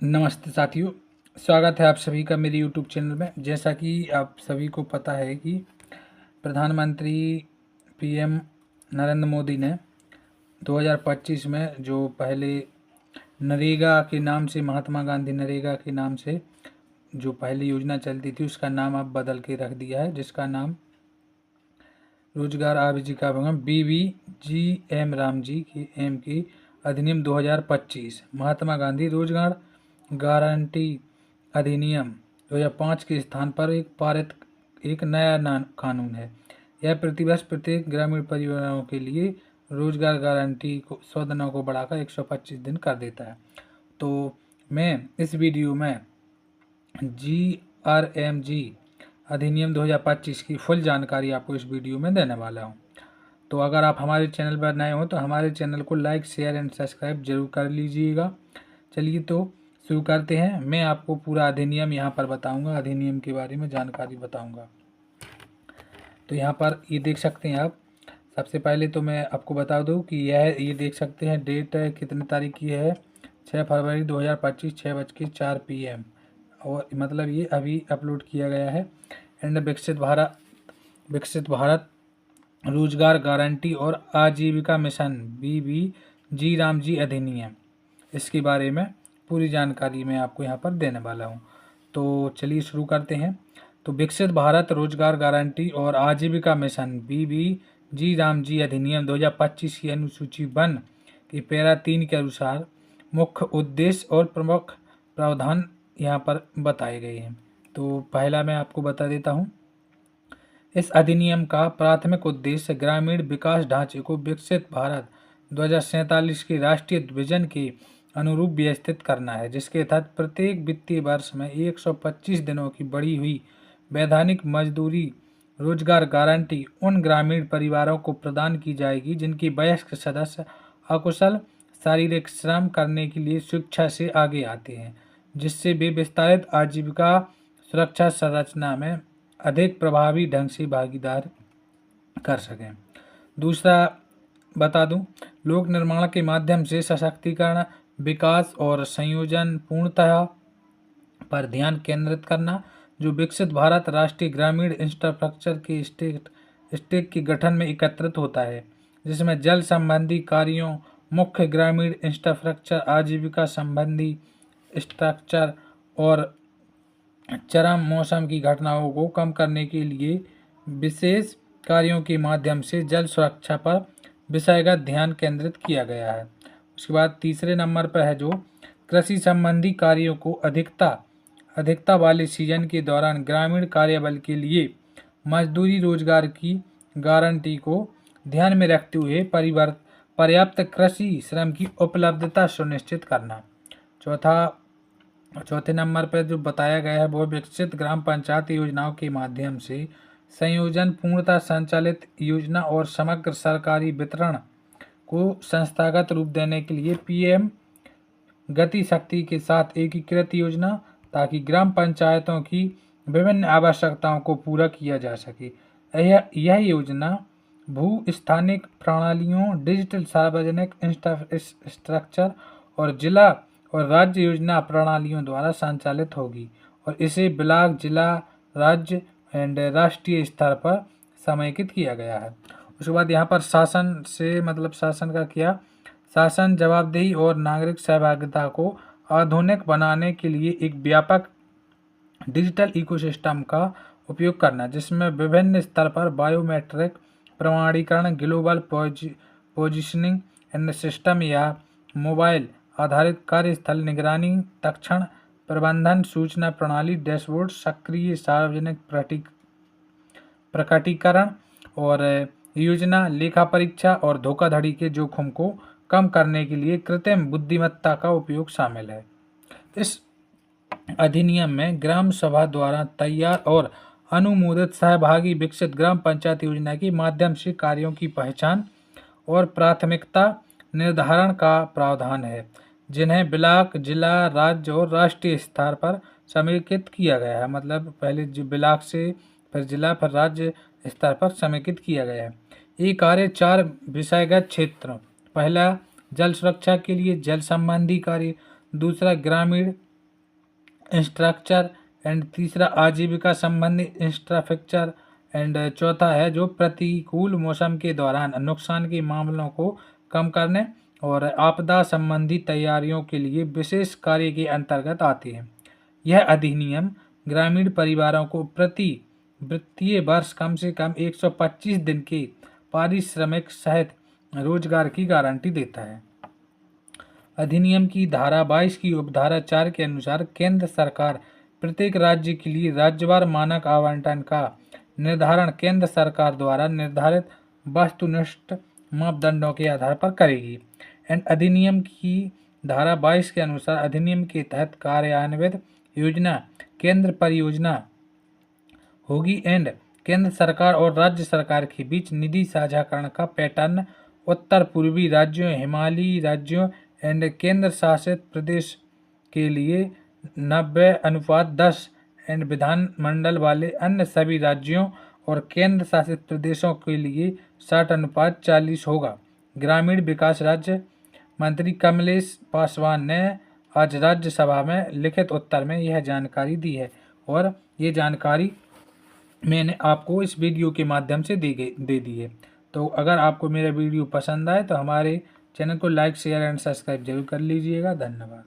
नमस्ते साथियों, स्वागत है आप सभी का मेरे YouTube चैनल में। जैसा कि आप सभी को पता है कि प्रधानमंत्री पीएम नरेंद्र मोदी ने 2025 में जो पहले नरेगा के नाम से, महात्मा गांधी नरेगा के नाम से जो पहली योजना चलती थी, उसका नाम अब बदल के रख दिया है, जिसका नाम रोजगार आजीविका एवं BBGM रामजी की एम की अधिनियम 2025 महात्मा गांधी रोजगार गारंटी अधिनियम 2005 के स्थान पर एक नया कानून है। यह प्रतिवर्ष प्रत्येक ग्रामीण परिवारों के लिए रोजगार गारंटी को 100 दिनों को बढ़ाकर 125 दिन कर देता है। तो मैं इस वीडियो में GRMG अधिनियम 2025 की फुल जानकारी आपको इस वीडियो में देने वाला हूं। तो अगर आप हमारे चैनल पर नए हो तो हमारे चैनल को लाइक, शेयर एंड सब्सक्राइब जरूर कर लीजिएगा। चलिए तो शुरू करते हैं। मैं आपको पूरा अधिनियम यहाँ पर बताऊंगा, अधिनियम के बारे में जानकारी बताऊंगा। तो यहाँ पर ये देख सकते हैं आप। सबसे पहले तो मैं आपको बता दूं कि ये देख सकते हैं डेट कितनी तारीख की है, 6 फरवरी 2025 6:04 PM, और मतलब ये अभी अपलोड किया गया है। एंड विकसित भारत रोजगार गारंटी और आजीविका मिशन BBG रामजी अधिनियम, इसके बारे में पूरी जानकारी मैं आपको यहाँ पर देने वाला हूँ। तो चलिए शुरू करते हैं। तो विकसित भारत रोजगार गारंटी और आजीविका मिशन BBG रामजी अधिनियम 2025 की अनुसूची 1 की पैरा 3 के अनुसार मुख्य उद्देश्य और प्रमुख प्रावधान यहाँ पर बताए गए हैं। तो पहला मैं आपको बता देता हूँ। इस अधिनियम का प्राथमिक उद्देश्य ग्रामीण विकास ढांचे को विकसित भारत 2047 के राष्ट्रीय विजन के अनुरूप व्यवस्थित करना है, जिसके तहत प्रत्येक वित्तीय वर्ष में 125 दिनों की बढ़ी हुई वैधानिक मजदूरी रोजगार गारंटी उन ग्रामीण परिवारों को प्रदान की जाएगी जिनके वयस्क सदस्य अकुशल शारीरिक श्रम करने के लिए शिक्षा से आगे आते हैं, जिससे वे विस्तारित आजीविका सुरक्षा संरचना में अधिक प्रभावी ढंग से भागीदार कर सकें। दूसरा बता दूं, लोक निर्माण के माध्यम से सशक्तिकरण, विकास और संयोजन पूर्णतः पर ध्यान केंद्रित करना, जो विकसित भारत राष्ट्रीय ग्रामीण इंफ्रास्ट्रक्चर के स्टेक के गठन में एकत्रित होता है, जिसमें जल संबंधी कार्यों, मुख्य ग्रामीण इंफ्रास्ट्रक्चर, आजीविका संबंधी स्ट्रक्चर और चरम मौसम की घटनाओं को कम करने के लिए विशेष कार्यों के माध्यम से जल सुरक्षा पर विषयगत ध्यान केंद्रित किया गया है। उसके बाद तीसरे नंबर पर है जो कृषि संबंधी कार्यों को अधिकता वाले सीजन के दौरान ग्रामीण कार्यबल के लिए मजदूरी रोजगार की गारंटी को ध्यान में रखते हुए पर्याप्त कृषि श्रम की उपलब्धता सुनिश्चित करना। चौथे नंबर पर जो बताया गया है वो विकसित ग्राम पंचायत योजनाओं के माध्यम से संयोजन पूर्णतः संचालित योजना और समग्र सरकारी वितरण को संस्थागत रूप देने के लिए PM गति शक्ति के साथ एकीकृत योजना, ताकि ग्राम पंचायतों की विभिन्न आवश्यकताओं को पूरा किया जा सके। यह योजना भू स्थानिक प्रणालियों, डिजिटल सार्वजनिक इंफ्रास्ट्रक्चर और जिला और राज्य योजना प्रणालियों द्वारा संचालित होगी, और इसे ब्लॉक, जिला, राज्य एंड राष्ट्रीय स्तर पर समेकित किया गया है। उसके बाद यहाँ पर शासन से मतलब शासन का क्या, शासन जवाबदेही और नागरिक सहभागिता को आधुनिक बनाने के लिए एक व्यापक डिजिटल इकोसिस्टम का उपयोग करना, जिसमें विभिन्न स्तर पर बायोमेट्रिक प्रमाणीकरण, ग्लोबल पोजिशनिंग एंड सिस्टम या मोबाइल आधारित कार्यस्थल निगरानी, तक्षण प्रबंधन, सूचना प्रणाली, डैशबोर्ड, सक्रिय सार्वजनिक प्रकटीकरण और योजना लेखा परीक्षा और धोखाधड़ी के जोखिम को कम करने के लिए कृत्रिम बुद्धिमत्ता का उपयोग शामिल है। इस अधिनियम में ग्राम सभा द्वारा तैयार और अनुमोदित सहभागी विकसित ग्राम पंचायत योजना के माध्यम से कार्यों की पहचान और प्राथमिकता निर्धारण का प्रावधान है, जिन्हें ब्लॉक, जिला, राज्य और राष्ट्रीय स्तर पर समेकित किया गया है। मतलब पहले ब्लॉक से फिर जिला फिर राज्य स्तर पर समेकित किया गया है। ये कार्य 4 विषयगत क्षेत्र: पहला जल सुरक्षा के लिए जल संबंधी कार्य, दूसरा ग्रामीण इंफ्रास्ट्रक्चर एंड तीसरा आजीविका संबंधी इंफ्रास्ट्रक्चर एंड चौथा है जो प्रतिकूल मौसम के दौरान नुकसान के मामलों को कम करने और आपदा संबंधी तैयारियों के लिए विशेष कार्य के अंतर्गत आती है। यह अधिनियम ग्रामीण परिवारों को प्रति वित्तीय वर्ष कम से कम 125 दिन के पारिश्रमिक सहित रोजगार की गारंटी देता है। अधिनियम की धारा 22 की उपधारा 4 के अनुसार केंद्र सरकार प्रत्येक राज्य के लिए राज्यवार मानक आवंटन का निर्धारण केंद्र सरकार द्वारा निर्धारित वस्तुनिष्ठ मापदंडों के आधार पर करेगी। एंड अधिनियम की धारा 22 के अनुसार अधिनियम के तहत कार्यान्वित योजना केंद्र परियोजना होगी एंड केंद्र सरकार और राज्य सरकार के बीच निधि साझाकरण का पैटर्न उत्तर पूर्वी राज्यों, हिमालयी राज्यों एंड केंद्र शासित प्रदेश के लिए 90:10 एंड विधानमंडल वाले अन्य सभी राज्यों और केंद्र शासित प्रदेशों के लिए 60:40 होगा। ग्रामीण विकास राज्य मंत्री कमलेश पासवान ने आज राज्यसभा में लिखित उत्तर में यह जानकारी दी है और ये जानकारी मैंने आपको इस वीडियो के माध्यम से दे दी है। तो अगर आपको मेरा वीडियो पसंद आए तो हमारे चैनल को लाइक, शेयर एंड सब्सक्राइब जरूर कर लीजिएगा। धन्यवाद।